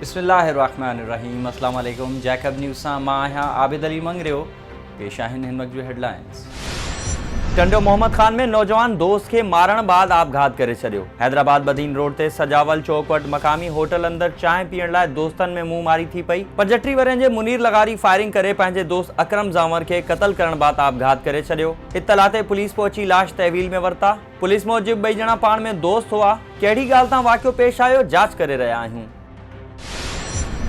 बिस्मिल्लाहिर्रहमानिर्रहीम। अस्सलाम वालेकुम। जैकब न्यूज़ सां मां आहियां आबिद अली मंगरियो। पेश आहिनि हिन वक़्त जूं हेडलाइंस। टंडो मोहम्मद खान में नौजवान दोस्त के मारण बाद आपघात करे छॾियो। हैदराबाद बदीन रोड ते सजावल चौक वटि मक़ामी होटल अंदर चांहि पीअण लाइ दोस्तनि में मुंहुं मारी थी पई। 35 वरनि जे मुनीर लगारी फायरिंग करे पंहिंजे दोस्त अकरम जांवर खे क़त्ल करण बाद आपघात करे छॾियो। इत्तला ते पुलिस पहुची लाश तहवील में वरिता। पुलिस मूजिब 2 ॼणा पाण में दोस्त हुआ। कहिड़ी ॻाल्हि तां वाक़ियो पेश आयो, जांच करे रहिया आहियूं।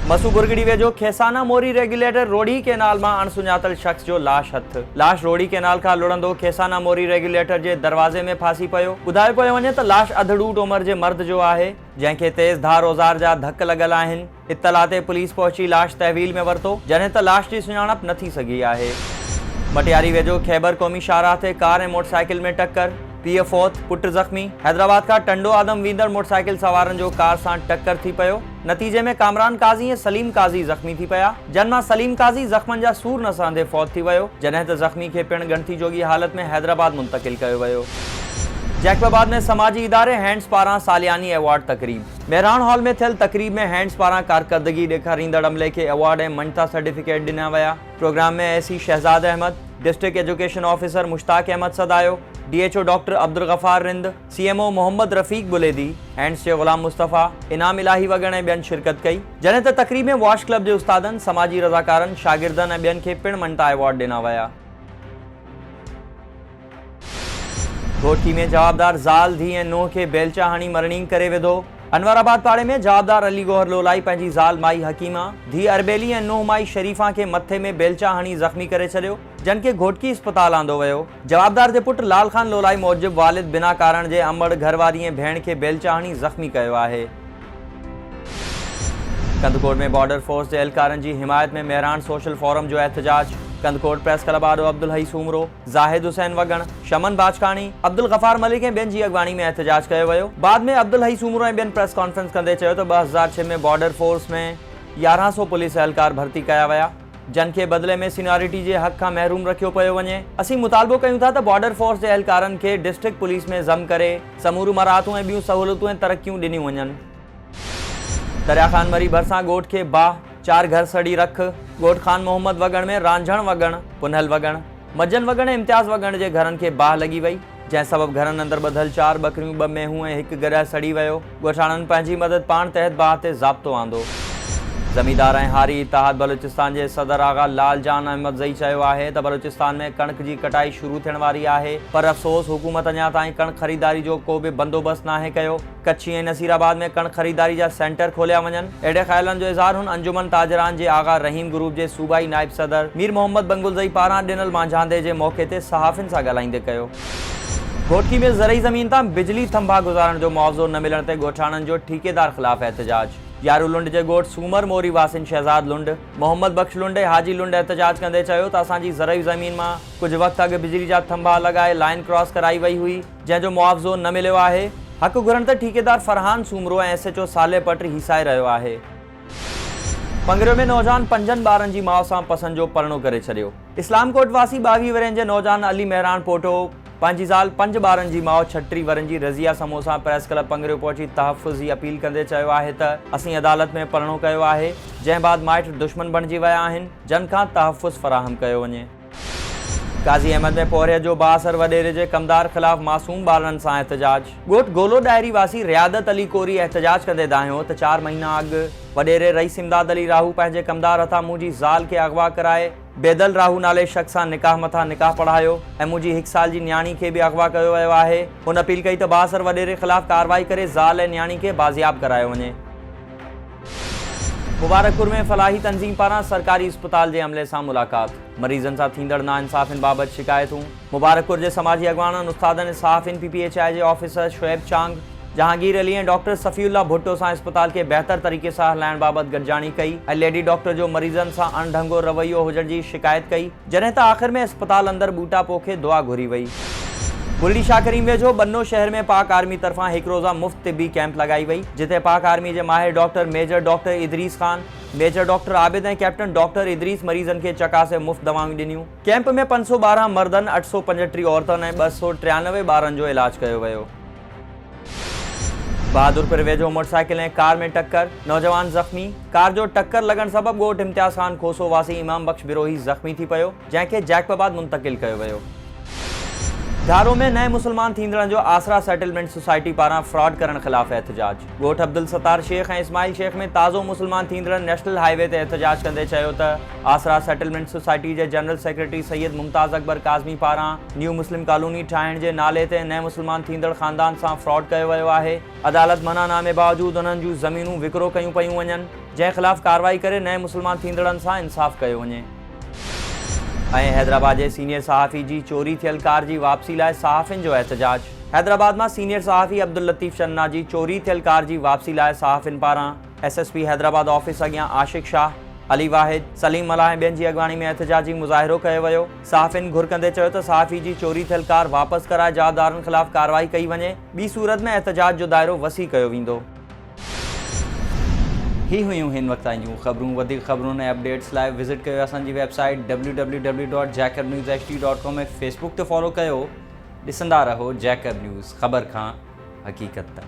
मसू बुरगड़ी वेझो खेसाना मोरी रेगुलेटर रोड़ी केनाल में अणसुञातल शख्स जो लाश हथ। लाश रोड़ी केनाल का लुड़ंदो खेसाना मोरी रेगुलेटर के दरवाजे में फांसी पियो। बुधायो पियो वञे त लाश अधड़ूट उम्र के मर्द जो है, जैसे तेज धार औजार जा धक लगल आहिनि। इत्तला ते पुलिस पहुंची लाश तहवील में वरतो, जॾहिं त लाश की सुञाणप न थी सघी आहे। मटियारी वेझो खैबर क़ौमी शाहराह ते कार ऐं मोटरसाइकिल में टक्कर, पीउ फौत पुट जख्मी। हैदराबाद का टंडो आदम वींदड़ मोटरसाइकिल सवारन जो कार सां टक्कर थी पियो। नतीजे में कामरान काज़ी ऐं सलीम काज़ी जख्मी थी पिया, जन मां सलीम काज़ी जख्मन जा सूर न सहंदे फौत थी वियो, जॾहिं त जख्मी खे पिण गणती जोगी हालत में हैदराबाद मुंतकिल कयो वियो। जैकबाबाद में समाजी इदारे हैंड्स पारां सालियानी अवार्ड तकरीब। मेहरान हॉल में थियल तकरीब में हैंड्स पारां कारकर्दगी ॾेखारींदड़ अमले के अवार्ड ऐं मञता सर्टिफिकेट ॾिना विया। प्रोग्राम में AC Shahzad Ahmad, district education officer Mushtaq Ahmad Sadayo, DHO doctor Abdul Ghafar Rind, CMO Mohammad Rafiq Buledi, हैंड्स के गुलाम मुस्तफ़ा, इनाम इलाही वगैरह ॿियनि शिरकत कई। जॾहिं त तकरीब में वॉश क्लब के उस्तादनि, समाजी रज़ाकारनि, शागिर्दनि ऐं ॿियनि खे पिण मञता अवार्ड ॾिना विया। घोटकी में जवाबदार ज़ाल धी ऐं नुंहुं खे बेलचा हणी मरणींग करे विधो। अनवराबाद पाड़े में जवाबदार अली गोहर लोलाई पंहिंजी ज़ाल माई हकीमा, धी अरबेली ऐं नुंहुं माई शरीफ़ा के मथे में बेलचा हणी ज़ख्मी करे छॾियो, जन के घोटकी अस्पताल आंदो वियो। जवाबदार जे पुट लाल खान लोलाई मूजिब वालिद बिना कारण जे अंबड़ घरवारी ऐं भेण के बेलचा हणी ज़ख्मी कयो आहे। कंदकोट में बॉर्डर फोर्स के एहलकारनि की हिमायत में मेहरान सोशल फोरम जो एहतजाज। कंदकोट प्रेस क्लब आडो अब्दुल हई सूमरो, जाहिद हुसैन वगण, शमन बाजकानी, अब्दुल गफ़ार मलिक ऐं ॿियनि जी अगवानी में एहतजाज कयो वियो। बाद में अब्दुल हई सूमरो ऐं ॿियनि प्रेस कॉन्फ्रेंस कंदे चयो त 2006 में बॉर्डर फोर्स में 1100 पुलिस एहलकार भर्ती कया विया, जन के बदले में सीनियरिटी के हक़ का महरूम रखियो पियो वञे। असीं मुतालबो कयूं था त बॉर्डर फोर्स के एहलकारनि खे डिस्ट्रिक्ट पुलिस में ज़म करे समूरू मराहतूं ऐं ॿियूं सहूलियतूं ऐं तरक्कियूं ॾिनियूं वञनि। दरिया खान मरी भरसां ॻोठ के बाह, 4 घर सड़ी रख। ॻोठ खान मोहम्मद वगण में रांझण वगण, पुनहल वगण, मजन वगण ऐं इम्तियाज़ वगण के घरनि के बाह लगी वई, जै सबब घरनि अंदर ॿधल 4 बकरियूं, 2 मेहूं ऐं 1 गॾह सड़ी वियो। ॻोठाणनि पंहिंजी मदद पाण तहत बाह ते ज़ाब्तो आंदो। ज़मींदार ऐं हारी इत्तेहाद बलूचिस्तान के सदर आगा लाल जान अहमद ज़ई चयो आहे त बलूचिस्तान में कणक की कटाई शुरू थियण वारी आहे, पर अफ़सोस हुकूमत अञा ताईं कणक ख़रीदारी जो को भी बंदोबस्त नाहे कयो। कच्छी ऐं नसीराबाद में कणक ख़रीदारी जा सेंटर खोलिया वञनि। अहिड़े ख़्यालनि जो इज़हार हुन अंजुमन ताजरान जे आगा रहीम ग्रुप के सूबाई नायब सदर मीर मोहम्मद बंगुलज़ई पारां ॾिनल मांझांदे के मौक़े ते सहाफ़ियुनि सां ॻाल्हाईंदे कयो। घोटकी में ज़रई ज़मीन तां बिजली थंभा गुज़ारण जो मुआवज़ो न मिलण ते ॻोठाणनि जो ठेकेदार ख़िलाफ़ एहतजाज। यारू लुंड के ॻोठ सूमर मोरी वासिन शहजाद लुंड, मोहम्मद बख्श लुंड ऐं हाजी लुंड एहतजाज कंदे चयो त असांजी ज़रई ज़मीन में कुछ वक्त अॻु बिजली जा थंभा लगाए लाइन क्रॉस कराई वई हुई, जंहिंजो मुआवज़ो न मिलियो आहे। हक़ घुरण ते ठेकेदार फरहान सूमरो ऐं SHO साले पट हिसाए रहियो आहे। पंगरियो में नौजवान 5 ॿारनि जी माउ सां पसंदि जो परिणो करे छॾियो। इस्लामकोट वासी 22 वरनि जे नौजवान अली मेहरान पोटो पंहिंजी ज़ाल 5 ॿारनि जी माउ 36 वरनि जी रज़िया समोसा प्रेस क्लब पंगरियो पहुची तहफ़ुज़ जी अपील कंदे चयो आहे त असीं अदालत में परिणो कयो आहे, जंहिं बाद माइट दुश्मन बणिजी विया आहिनि, जन खां तहफ़ुज़ फराहम कयो वञे। काज़ी अहमद में पोहरियत जो बाअसर वॾेरे जे कमदार ख़िलाफ़ मासूम ॿारनि सां एहतजाज। ॻोठ गोलो डायरी वासी रियादत अली कोरी एहतजाज कंदे दाहियो त 4 महीना अॻु वॾेरे रईस इमदाद अली राहू पंहिंजे कमदार हथां मुंहिंजी ज़ाल के अगवा कराए बेदल राहू नाले शख़्स सां निकाह मथां निकाह पढ़ायो ऐं मुंहिंजी 1 साल जी न्याणी के भी अगवा कयो वियो आहे। हुन अपील कई त बाअसर वॾेरे ख़िलाफ़ कार्रवाई करे ज़ाल ऐं न्याणी के बाज़ियाब करायो वञे। मुबारकपुर में फलाही तंज़ीम पारां सरकारी अस्पताल के अमले सां मुलाक़ात। मरीज़नि सां थींदड़ नाइंसाफ़ियुनि बाबति शिकायतूं। मुबारकपुर के समाजी अगवाननि, उस्तादनि, सहाफ़ियुनि, PPHI के ऑफिसर शुएब चांग, जहांगीर अली ऐं डॉक्टर सफ़ीउल्लाह भुट्टो सां अस्पताल के बेहतर तरीक़े सां हलाइण बाबति गॾिजाणी कई ऐं लेडी डॉक्टर जो मरीज़नि सां अणढंगो रवैयो हुजण जी शिकायत कई, जॾहिं त आख़िर में अस्पताल अंदर बूटा पोखे दुआ घुरी वई। बुरड़ी शाह करीम वेझो बन्नो शहर में पाक आर्मी तरफां 1 रोज़ा मुफ़्त तिबी कैंप लगाई वई, जिथे पाक आर्मी के माहिर doctor major doctor Idrees Khan, major doctor Abid ऐं कैप्टन डॉक्टर इदरीस मरीज़नि के चकासे मुफ़्त दवाऊं ॾिनियूं। कैंप में 512 मर्दनि, 835 औरतुनि ऐं 293 ॿारनि जो इलाज कयो वियो। बहादुरपुर वेझो मोटरसाइकिल ऐं कार में टक्कर, नौजवान ज़ख़्मी। कार जो टक्कर लगण सबबि ॻोठ इम्तियाज़ ख़ान खोसो वासी इमाम बख्श बिरोही ज़ख़्मी थी पियो, जंहिंखे जैकबाबाद मुंतक़िल कयो वियो। धारो में नए मुसलमान थींदड़नि जो आसरा सेटलमेंट सोसाइटी पारां फ्रॉड करण ख़िलाफ़ एहतजाज। ॻोठ अब्दुल सत्तार शेख ऐं इस्माइल शेख में ताज़ो मुसलमान थींदड़नि नेशनल हाईवे ते एहतजाज कंदे चयो त आसरा सेटलमेंट सोसाइटी जे जनरल सेक्रेटरी सैयद मुमताज़ अकबर काज़मी पारां न्यू मुस्लिम कॉलोनी ठाहिण जे नाले ते नए मुसलमान थींदड़ ख़ानदान सां फ्रॉड कयो वियो आहे। अदालत मनानामे बावजूदि उन्हनि जूं ज़मीनूं विकिरो कयूं पयूं वञनि, जंहिं ख़िलाफ़ कार्रवाई करे नए मुसलमान थींदड़नि सां इंसाफ़ कयो वञे। ऐं हैदराबाद जे सीनियर सहाफ़ी जी चोरी थियल कार जी वापसी लाइ सहाफ़ियुनि जो एहतजाज। हैदराबाद मां सीनियर सहाफ़ी अब्दुल लतीफ़ शन्ना जी चोरी थियल कार जी वापसी लाइ सहाफ़ियुनि पारां SSP हैदराबाद ऑफिस अॻियां आशिक़ शाह, अली वाहिद, सलीम मलाह ऐं ॿियनि जी अॻवानी में एहतजाजी मुज़ाहिरो कयो वियो। सहाफ़ियुनि घुर कंदे चयो त सहाफ़ी जी चोरी थियल कार वापसि कराए जादारनि ख़िलाफ़ कार्रवाई कई वञे, ॿी सूरत में एहतजाज जो दाइरो वसी कयो वेंदो। ही हुयूं हिन वक़्त जूं ख़बरूं। वधीक ख़बरुनि ऐं अपडेट्स लाइ विज़िट कयो असांजी वेबसाइट www.jacobnewsht.com ऐं फेसबुक ते फॉलो कयो। ॾिसंदा रहो जैकब न्यूज़, ख़बर खां हक़ीक़त तक।